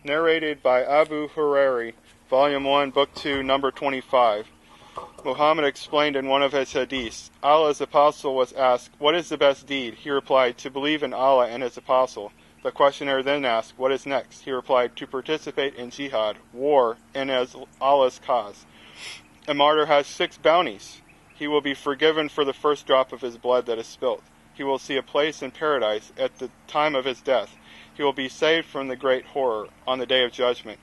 Narrated by Abu Hurairi, Volume 1, Book 2, Number 25. Muhammad explained in one of his hadiths, Allah's apostle was asked, "What is the best deed?" He replied, "To believe in Allah and his apostle." The questioner then asked, "What is next?" He replied, "To participate in jihad, war, in Allah's cause." A martyr has 6 bounties. He will be forgiven for the first drop of his blood that is spilt. He will see a place in paradise at the time of his death. He will be saved from the great horror on the day of judgment.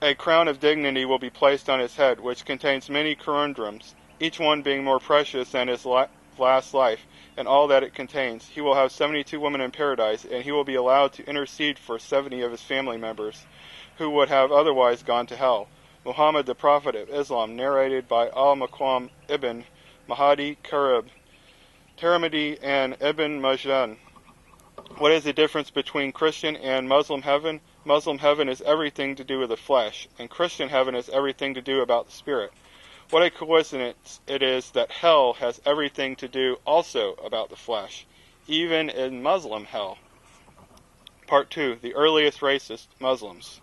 A crown of dignity will be placed on his head, which contains many conundrums, each one being more precious than his last life, and all that it contains. He will have 72 women in paradise, and he will be allowed to intercede for 70 of his family members, who would have otherwise gone to hell. Muhammad, the Prophet of Islam, narrated by Al-Maqam ibn Mahdi Karib, Tirmidhi, and Ibn Majah. What is the difference between Christian and Muslim heaven? Muslim heaven is everything to do with the flesh, and Christian heaven is everything to do about the spirit. What a coincidence it is that hell has everything to do also about the flesh, even in Muslim hell. Part 2. The earliest racist Muslims.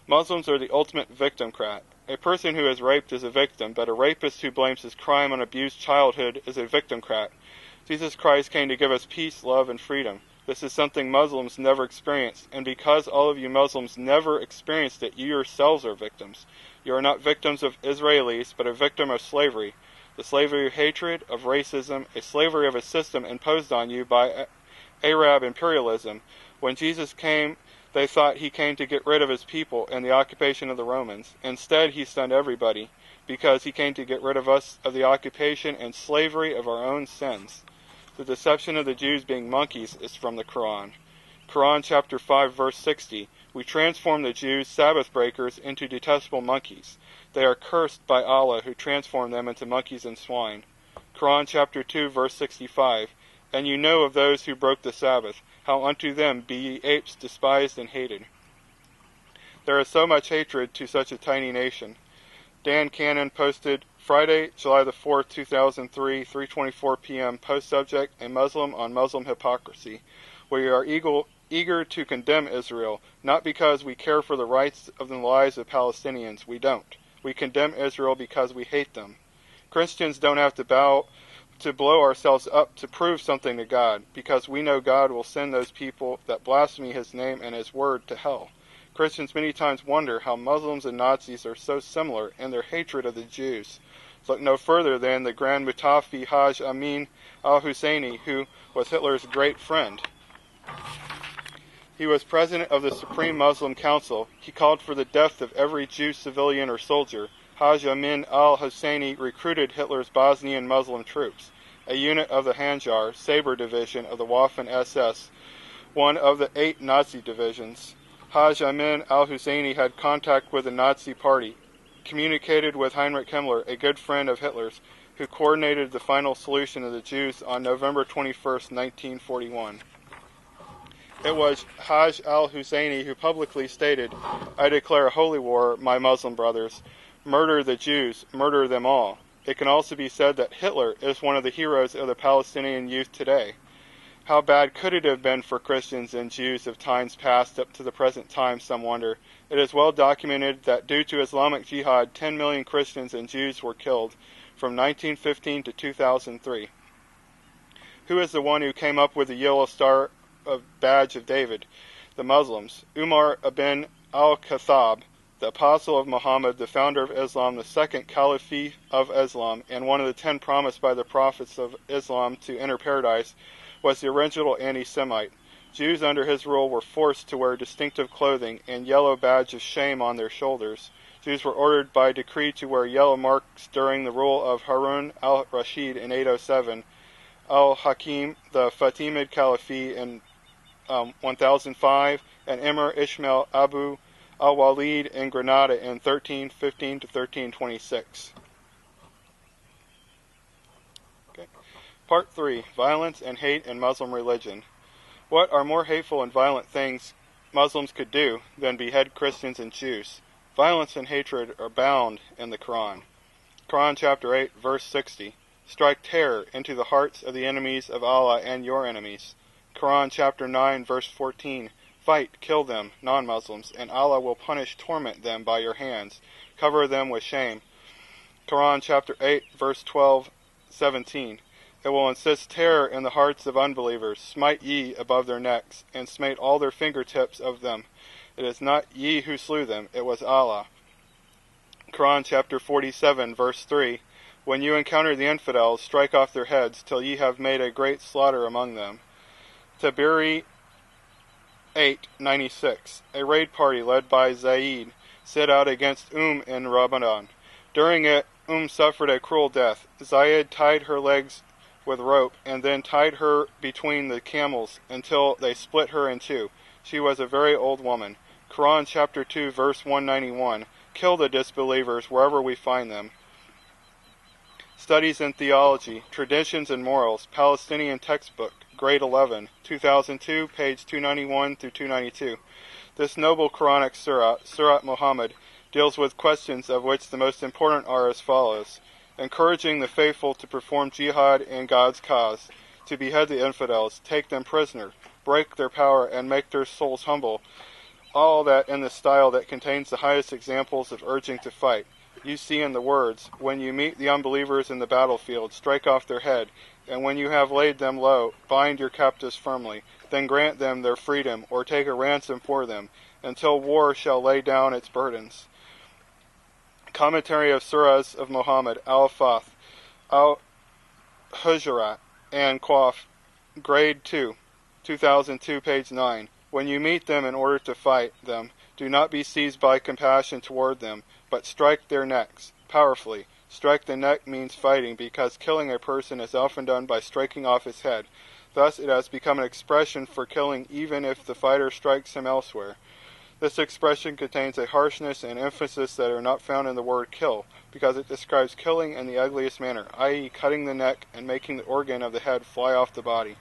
Muslims are the ultimate victimcrat. A person who is raped is a victim, but a rapist who blames his crime on abused childhood is a victimcrat. Jesus Christ came to give us peace, love, and freedom. This is something Muslims never experienced, and because all of you Muslims never experienced it, you yourselves are victims. You are not victims of Israelis, but a victim of slavery. The slavery of hatred, of racism, a slavery of a system imposed on you by Arab imperialism. When Jesus came, they thought he came to get rid of his people and the occupation of the Romans. Instead, he stunned everybody, because he came to get rid of us of the occupation and slavery of our own sins. The deception of the Jews being monkeys is from the Quran. Quran chapter 5 verse 60. We transform the Jews, Sabbath breakers, into detestable monkeys. They are cursed by Allah who transformed them into monkeys and swine. Quran chapter 2 verse 65. And you know of those who broke the Sabbath, how unto them be ye apes despised and hated. There is so much hatred to such a tiny nation. Dan Cannon posted Friday, July the 4th, 2003, 3:24 p.m. Post subject, a Muslim on Muslim hypocrisy. We are eager to condemn Israel, not because we care for the rights of the lives of Palestinians. We don't. We condemn Israel because we hate them. Christians don't have to blow ourselves up to prove something to God, because we know God will send those people that blaspheme his name and his word to hell. Christians many times wonder how Muslims and Nazis are so similar in their hatred of the Jews. Look no further than the Grand Mutafi Haj Amin al-Husseini, who was Hitler's great friend. He was president of the Supreme Muslim Council. He called for the death of every Jew, civilian, or soldier. Haj Amin al-Husseini recruited Hitler's Bosnian Muslim troops, a unit of the Handjar, Sabre division of the Waffen-SS, one of the 8 Nazi divisions. Haj Amin al-Husseini had contact with the Nazi Party, communicated with Heinrich Himmler, a good friend of Hitler's, who coordinated the final solution of the Jews on November 21st, 1941. It was Haj al-Husseini who publicly stated, "I declare a holy war, my Muslim brothers. Murder the Jews, murder them all." It can also be said that Hitler is one of the heroes of the Palestinian youth today. How bad could it have been for Christians and Jews of times past up to the present time, some wonder. It is well documented that due to Islamic Jihad, 10 million Christians and Jews were killed from 1915 to 2003. Who is the one who came up with the yellow star of badge of David? The Muslims. Umar ibn al-Khattab, the apostle of Muhammad, the founder of Islam, the second caliph of Islam, and one of the 10 promised by the prophets of Islam to enter paradise, was the original anti-Semite. Jews under his rule were forced to wear distinctive clothing and yellow badge of shame on their shoulders. Jews were ordered by decree to wear yellow marks during the rule of Harun al-Rashid in 807, al-Hakim, the Fatimid Caliphate in 1005, and Emir Ismail Abu al-Walid in Granada in 1315 to 1326. Part 3. Violence and Hate in Muslim Religion. What are more hateful and violent things Muslims could do than behead Christians and Jews? Violence and hatred are bound in the Quran. Quran chapter 8, verse 60. Strike terror into the hearts of the enemies of Allah and your enemies. Quran chapter 9, verse 14. Fight, kill them, non-Muslims, and Allah will torment them by your hands. Cover them with shame. Quran chapter 8, verse 12, 17. It will insist terror in the hearts of unbelievers. Smite ye above their necks, and smite all their fingertips of them. It is not ye who slew them, it was Allah. Quran chapter 47, verse 3. When you encounter the infidels, strike off their heads, till ye have made a great slaughter among them. Tabari 8:96. A raid party led by Zayd set out against in Ramadan. During it, suffered a cruel death. Zayd tied her legs with rope and then tied her between the camels until they split her in two. She was a very old woman. Quran chapter 2, verse 191. Kill the disbelievers wherever we find them. Studies in Theology, Traditions and Morals, Palestinian Textbook, Grade 11, 2002, page 291 through 292. This noble Quranic surah, Surat Muhammad, deals with questions of which the most important are as follows: encouraging the faithful to perform jihad in God's cause, to behead the infidels, take them prisoner, break their power, and make their souls humble, all that in the style that contains the highest examples of urging to fight. You see in the words, when you meet the unbelievers in the battlefield, strike off their head, and when you have laid them low, bind your captives firmly, then grant them their freedom, or take a ransom for them, until war shall lay down its burdens. Commentary of Surahs of Muhammad, Al-Fath, Al-Hujurat, and Qaf, Grade 2, 2002, page 9. When you meet them in order to fight them, do not be seized by compassion toward them, but strike their necks, powerfully. Strike the neck means fighting, because killing a person is often done by striking off his head. Thus it has become an expression for killing even if the fighter strikes him elsewhere. This expression contains a harshness and emphasis that are not found in the word kill, because it describes killing in the ugliest manner, i.e. cutting the neck and making the organ of the head fly off the body.